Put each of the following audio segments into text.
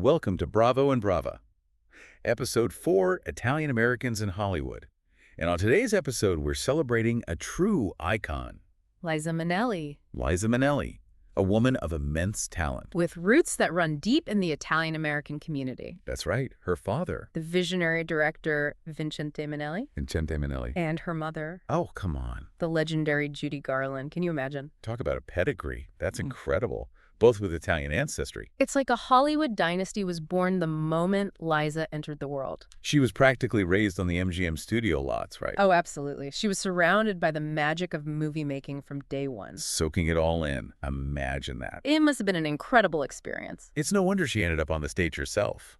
welcome to Bravo and Brava, Episode 4, Italian Americans in Hollywood. And on today's episode, we're celebrating a true icon, Liza Minnelli. Liza Minnelli, a woman of immense talent. With roots that run deep in the Italian-American community. That's right, her father, The visionary director Vincente Minnelli. Vincente Minnelli. And her mother, Oh, come on. the legendary Judy Garland. Can you imagine? Talk about a pedigree. That's incredible, both with Italian ancestry. It's like a Hollywood dynasty was born the moment Liza entered the world. She was practically raised on the MGM studio lots, right? Oh, absolutely. She was surrounded by the magic of movie making from day one. Soaking it all in. Imagine that. It must have been an incredible experience. It's no wonder she ended up on the stage herself.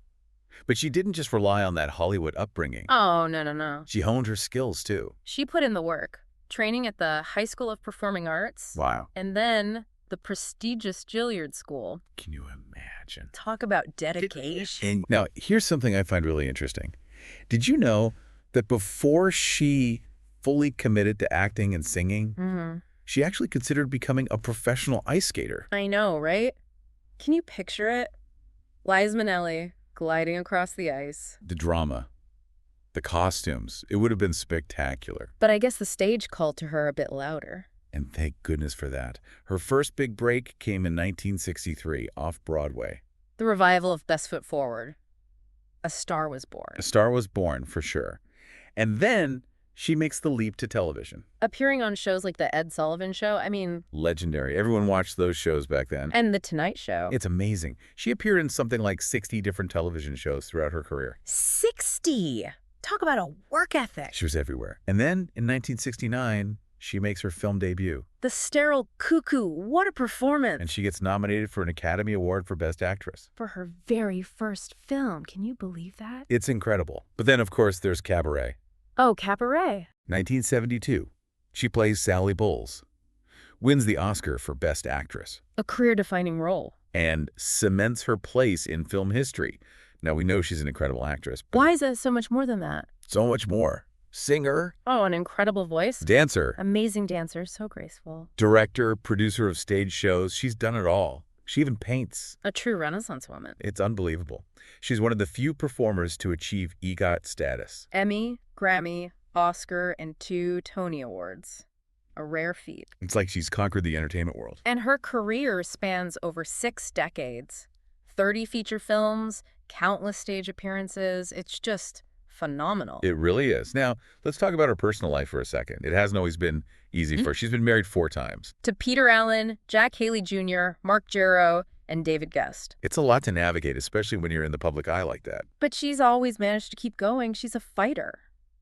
But she didn't just rely on that Hollywood upbringing. Oh, no. She honed her skills, too. She put in the work, training at the High School of Performing Arts. Wow. And then the prestigious Juilliard School. Can you imagine? Talk about dedication. And now, here's something I find really interesting. Did you know that before she fully committed to acting and singing, she actually considered becoming a professional ice skater? I know, right? Can you picture it? Liza Minnelli gliding across the ice. The drama, the costumes, it would have been spectacular. But I guess the stage called to her a bit louder. And thank goodness for that. Her first big break came in 1963 off Broadway. The revival of Best Foot Forward. A star was born. A star was born, for sure. And then she makes the leap to television. Appearing on shows like The Ed Sullivan Show, Legendary. Everyone watched those shows back then. and The Tonight Show. It's amazing. She appeared in something like 60 different television shows throughout her career. 60! Talk about a work ethic. She was everywhere. And then, in 1969, she makes her film debut. The Sterile Cuckoo, what a performance. And she gets nominated for an Academy Award for Best Actress. For her very first film. Can you believe that? It's incredible. But then, of course, there's Cabaret. Oh, Cabaret. 1972. She plays Sally Bowles. Wins the Oscar for Best Actress. A career-defining role. And cements her place in film history. Now, we know she's an incredible actress. But Why is that so much more than that? so much more. Singer. Oh, an incredible voice. Dancer. Amazing dancer, so graceful. Director, producer of stage shows. She's done it all. She even paints. A true Renaissance woman. It's unbelievable. She's one of the few performers to achieve EGOT status. Emmy, Grammy, Oscar, and 2 Tony Awards. A rare feat. It's like she's conquered the entertainment world. And her career spans over 6 decades. 30 feature films, countless stage appearances. It's just phenomenal. It really is. Now, let's talk about her personal life for a second. It hasn't always been easy for her. She's been married 4 times. To Peter Allen, Jack Haley Jr., Mark Jarrow, and David Guest. It's a lot to navigate, especially when you're in the public eye like that. But she's always managed to keep going. She's a fighter.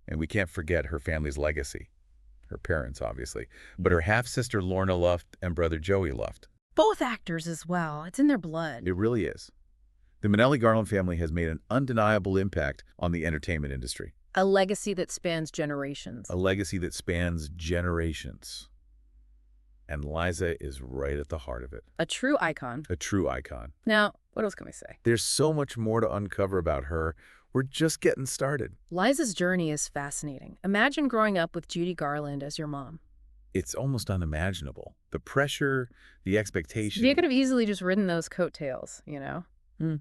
And we can't forget her family's legacy. Her parents, obviously. But her half-sister Lorna Luft and brother Joey Luft. Both actors as well. It's in their blood. It really is. The Minnelli Garland family has made an undeniable impact on the entertainment industry. A legacy that spans generations. A legacy that spans generations. And Liza is right at the heart of it. A true icon. A true icon. Now, what else can we say? There's so much more to uncover about her. We're just getting started. Liza's journey is fascinating. Imagine growing up with Judy Garland as your mom. It's almost unimaginable. The pressure, the expectation. She could have easily just ridden those coattails, you know?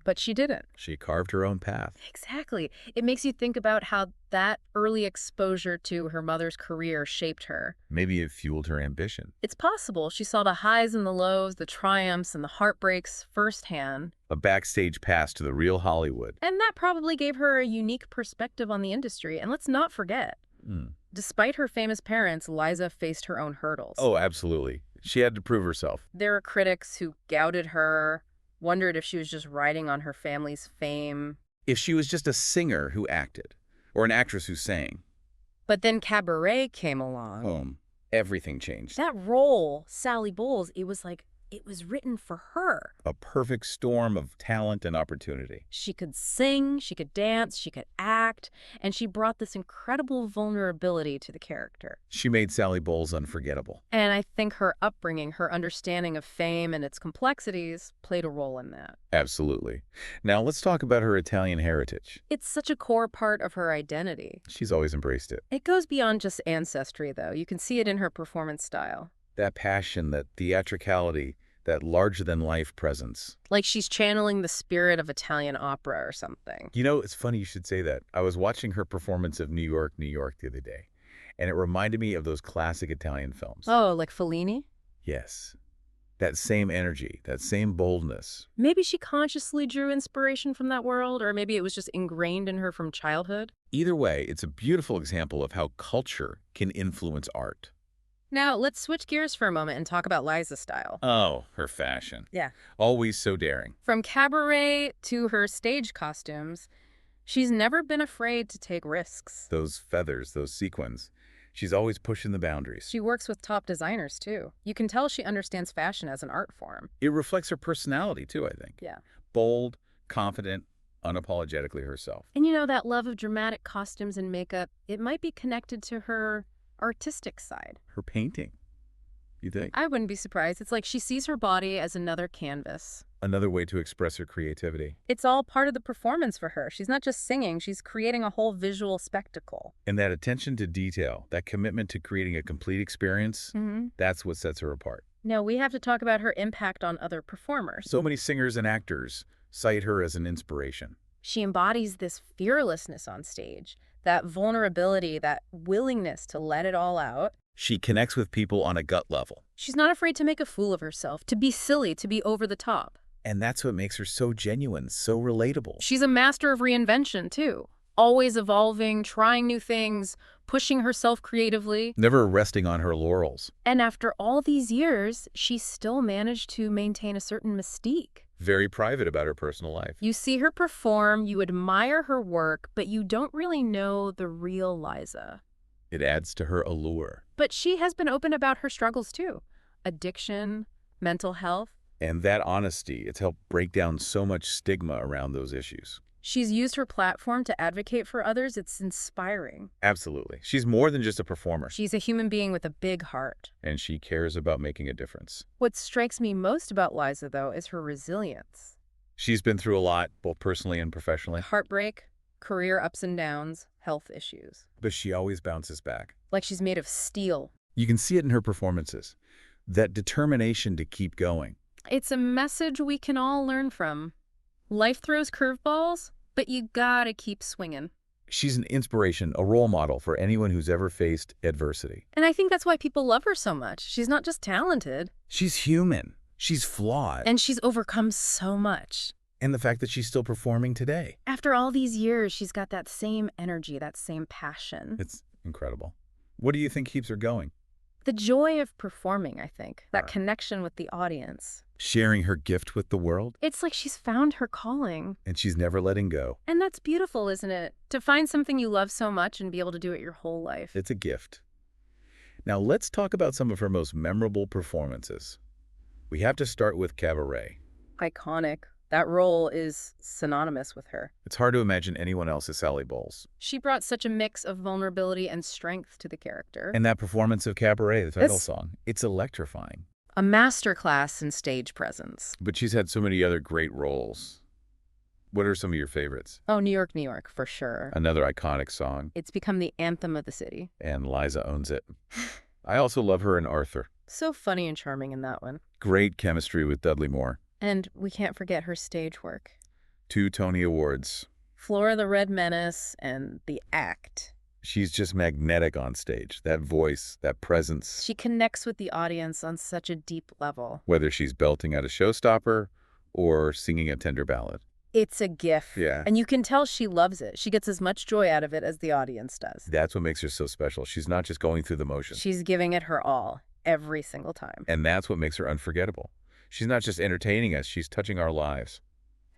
But she didn't. She carved her own path. Exactly. It makes you think about how that early exposure to her mother's career shaped her. Maybe it fueled her ambition. It's possible she saw the highs and the lows, the triumphs and the heartbreaks firsthand. A backstage pass to the real Hollywood. And that probably gave her a unique perspective on the industry. And let's not forget, despite her famous parents, Liza faced her own hurdles. Oh, absolutely. She had to prove herself. There are critics who doubted her, wondered if she was just riding on her family's fame. If she was just a singer who acted, or an actress who sang. But then Cabaret came along. Boom. Everything changed. That role, Sally Bowles, it was written for her. A perfect storm of talent and opportunity. She could sing, she could dance, she could act, and she brought this incredible vulnerability to the character. She made Sally Bowles unforgettable. And I think her upbringing, her understanding of fame and its complexities played a role in that. Absolutely. Now let's talk about her Italian heritage. It's such a core part of her identity. She's always embraced it. It goes beyond just ancestry, though. You can see it in her performance style. That passion, that theatricality, that larger-than-life presence. Like she's channeling the spirit of Italian opera or something. You know, it's funny you should say that. I was watching her performance of New York, New York the other day, and it reminded me of those classic Italian films. Oh, like Fellini? Yes. That same energy, that same boldness. Maybe she consciously drew inspiration from that world, or maybe it was just ingrained in her from childhood. Either way, it's a beautiful example of how culture can influence art. Now, let's switch gears for a moment and talk about Liza's style. Oh, her fashion. Yeah. Always so daring. From cabaret to her stage costumes, she's never been afraid to take risks. Those feathers, those sequins. She's always pushing the boundaries. She works with top designers, too. You can tell she understands fashion as an art form. It reflects her personality, too, I think. Yeah. Bold, confident, unapologetically herself. And you know, that love of dramatic costumes and makeup, it might be connected to her artistic side. Her painting, you think? I wouldn't be surprised. It's like she sees her body as another canvas. Another way to express her creativity. It's all part of the performance for her. She's not just singing, she's creating a whole visual spectacle. And that attention to detail, that commitment to creating a complete experience, that's what sets her apart. Now, we have to talk about her impact on other performers. So many singers and actors cite her as an inspiration. She embodies this fearlessness on stage, that vulnerability, that willingness to let it all out. She connects with people on a gut level. She's not afraid to make a fool of herself, to be silly, to be over the top. And that's what makes her so genuine, so relatable. She's a master of reinvention, too. Always evolving, trying new things, pushing herself creatively. Never resting on her laurels. And after all these years, she still managed to maintain a certain mystique. Very private about her personal life. You see her perform, you admire her work, but you don't really know the real Liza. It adds to her allure. But she has been open about her struggles, too. Addiction, mental health. And that honesty, it's helped break down so much stigma around those issues. She's used her platform to advocate for others. It's inspiring. Absolutely. She's more than just a performer. She's a human being with a big heart. And she cares about making a difference. What strikes me most about Liza, though, is her resilience. She's been through a lot, both personally and professionally. Heartbreak, career ups and downs, health issues. But she always bounces back. Like she's made of steel. You can see it in her performances. That determination to keep going. It's a message we can all learn from. Life throws curveballs, but you gotta keep swinging. She's an inspiration, a role model for anyone who's ever faced adversity. And I think that's why people love her so much. She's not just talented. She's human. She's flawed. And she's overcome so much. And the fact that she's still performing today. After all these years, she's got that same energy, that same passion. It's incredible. What do you think keeps her going? The joy of performing, I think. That connection with the audience. Sharing her gift with the world. It's like she's found her calling. And she's never letting go. And that's beautiful, isn't it? To find something you love so much and be able to do it your whole life. It's a gift. Now let's talk about some of her most memorable performances. We have to start with Cabaret. Iconic. That role is synonymous with her. It's hard to imagine anyone else as Sally Bowles. She brought such a mix of vulnerability and strength to the character. And that performance of Cabaret, the title song, it's electrifying. A masterclass in stage presence. But she's had so many other great roles. What are some of your favorites? Oh, New York, for sure. Another iconic song. It's become the anthem of the city. And Liza owns it. I also love her in Arthur. So funny and charming in that one. Great chemistry with Dudley Moore. And we can't forget her stage work. 2 Tony Awards. Flora the Red Menace and The Act. She's just magnetic on stage. That voice, that presence. She connects with the audience on such a deep level. Whether she's belting out a showstopper or singing a tender ballad. It's a gift. Yeah. And you can tell she loves it. She gets as much joy out of it as the audience does. That's what makes her so special. She's not just going through the motions. She's giving it her all, every single time. And that's what makes her unforgettable. She's not just entertaining us, she's touching our lives.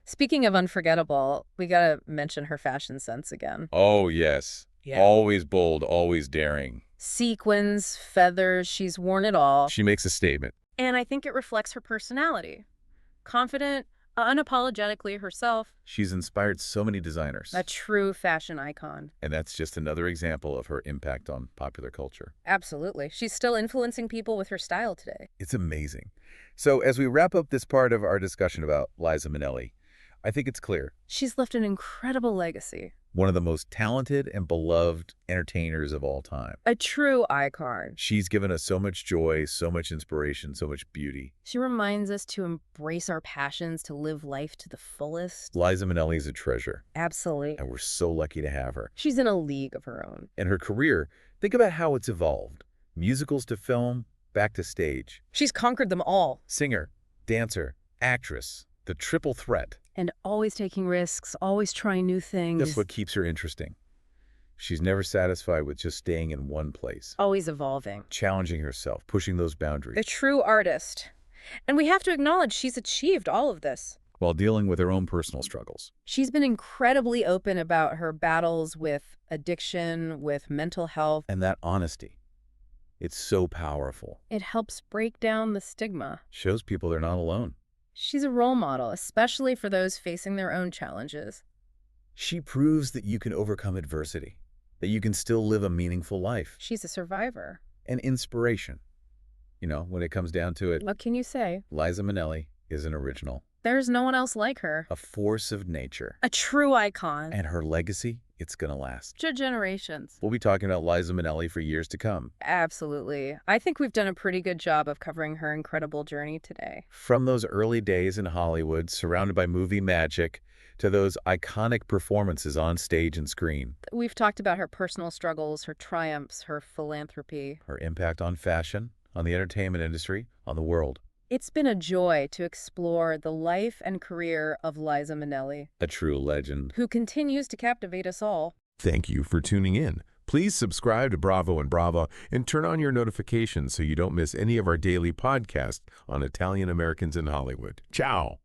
Speaking of unforgettable, we gotta mention her fashion sense again. Oh, yes. Yeah. Always bold, always daring. Sequins, feathers, she's worn it all. She makes a statement. And I think it reflects her personality. Confident, unapologetically herself. She's inspired so many designers. A true fashion icon. And that's just another example of her impact on popular culture. Absolutely. She's still influencing people with her style today. It's amazing. So as we wrap up this part of our discussion about Liza Minnelli, I think it's clear. She's left an incredible legacy. One of the most talented and beloved entertainers of all time. A true icon. She's given us so much joy, so much inspiration, so much beauty. She reminds us to embrace our passions, to live life to the fullest. Liza Minnelli is a treasure, Absolutely. and we're so lucky to have her. She's in a league of her own. And her career, think about how it's evolved. Musicals to film, back to stage. She's conquered them all. Singer, dancer, actress, the triple threat. And always taking risks, always trying new things. That's what keeps her interesting. She's never satisfied with just staying in one place. Always evolving. Challenging herself, pushing those boundaries. A true artist. And we have to acknowledge she's achieved all of this. While dealing with her own personal struggles. She's been incredibly open about her battles with addiction, with mental health. And that honesty, it's so powerful. It helps break down the stigma. Shows people they're not alone. She's a role model, especially for those facing their own challenges. She proves that you can overcome adversity, that you can still live a meaningful life. She's a survivor. An inspiration. You know, when it comes down to it, What can you say? Liza Minnelli is an original. There's no one else like her. A force of nature. A true icon. And her legacy, it's gonna last. To generations. We'll be talking about Liza Minnelli for years to come. Absolutely. I think we've done a pretty good job of covering her incredible journey today. From those early days in Hollywood, surrounded by movie magic, to those iconic performances on stage and screen. We've talked about her personal struggles, her triumphs, her philanthropy. Her impact on fashion, on the entertainment industry, on the world. It's been a joy to explore the life and career of Liza Minnelli, A true legend. who continues to captivate us all. Thank you for tuning in. Please subscribe to Bravo and Brava and turn on your notifications so you don't miss any of our daily podcasts on Italian Americans in Hollywood. Ciao!